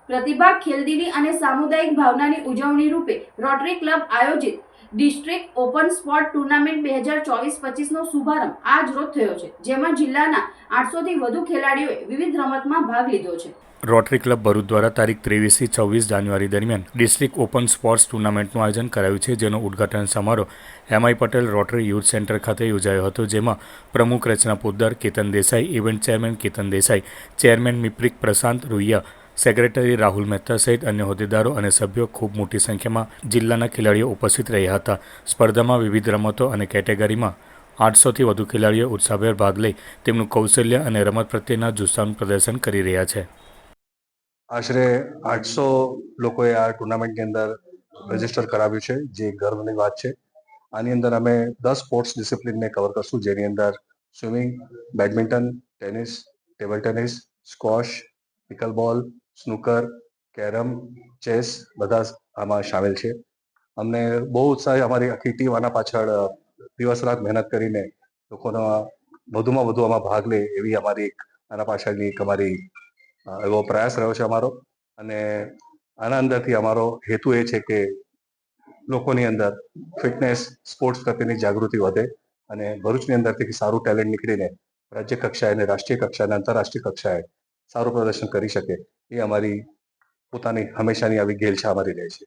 પ્રતિભા, ખેલદિલી અને સામુદાયિક ભાવનાની ઉજવણી રૂપે રોટરી ક્લબ આયોજિત ડિસ્ટ્રિક્ટ ઓપન સ્પોર્ટ ટુર્નામેન્ટ 2024-25નો શુભારંભ આજ રોજ થયો છે, જેમાં જિલ્લાના 800થી વધુ ખેલાડીઓએ વિવિધ રમતમાં ભાગ લીધો છે. રોટરી ક્લબ ભરૂચ દ્વારા તારીખ 23 થી 26 જાન્યુઆરી દરમિયાન ડિસ્ટ્રિક્ટ ઓપન સ્પોર્ટ્સ ટુર્નામેન્ટનું આયોજન કરાયું છે, જેનો ઉદ્ઘાટન સમારોહ MI Patel Rotary Youth Centre ખાતે યોજાયો હતો, જેમાં પ્રમુખ Rachana Poddar, Ketan Desai, event chairman Ketan Desai, chairman મિપ્રિક પ્રશાંત રૂૈયા, સેક્રેટરી રાહુલ મહેતા સહિત અન્ય હોદ્દેદારો અને સભ્યો ખૂબ મોટી સંખ્યામાં જિલ્લાના ખેલાડીઓ ઉપસ્થિત રહ્યા હતા. સ્પર્ધામાં વિવિધ રમતો અને કેટેગરીમાં 800થી વધુ ખેલાડીઓ ઉત્સાહભેર ભાગ લઈ તેમનું કૌશલ્ય અને રમત પ્રત્યેના જુસ્સાનું પ્રદર્શન કરી રહ્યા છે. આશરે 800 લોકોએ આ ટુર્નામેન્ટની અંદર રજીસ્ટર કરાવ્યું છે, જે ગર્વની વાત છે. આની અંદર અમે 10 સ્પોર્ટ્સ ડિસિપ્લિનને કવર કરશું, જેની અંદર swimming, badminton, tennis, table tennis, squash, pickleball, snooker, carrom, chess બધા આમાં સામેલ છે. અમને બહુ ઉત્સાહ, અમારી આખી ટીમ આના પાછળ દિવસ રાત મહેનત કરીને લોકોનો વધુમાં વધુ આમાં ભાગ લે એવી અમારી આના પાછળની એક અમારી એવો પ્રયાસ રહ્યો છે અમારો. અને આના અંદરથી અમારો હેતુ એ છે કે લોકોની અંદર ફિટનેસ, સ્પોર્ટ્સ પ્રત્યેની જાગૃતિ વધે અને ભરૂચની અંદરથી સારું ટેલેન્ટ નીકળીને રાજ્ય કક્ષાએ અને રાષ્ટ્રીય કક્ષાએ અને આંતરરાષ્ટ્રીય કક્ષાએ સારું પ્રદર્શન કરી શકે એ અમારી પોતાની હંમેશાની આવી ઘેલછા અમારી રહે છે.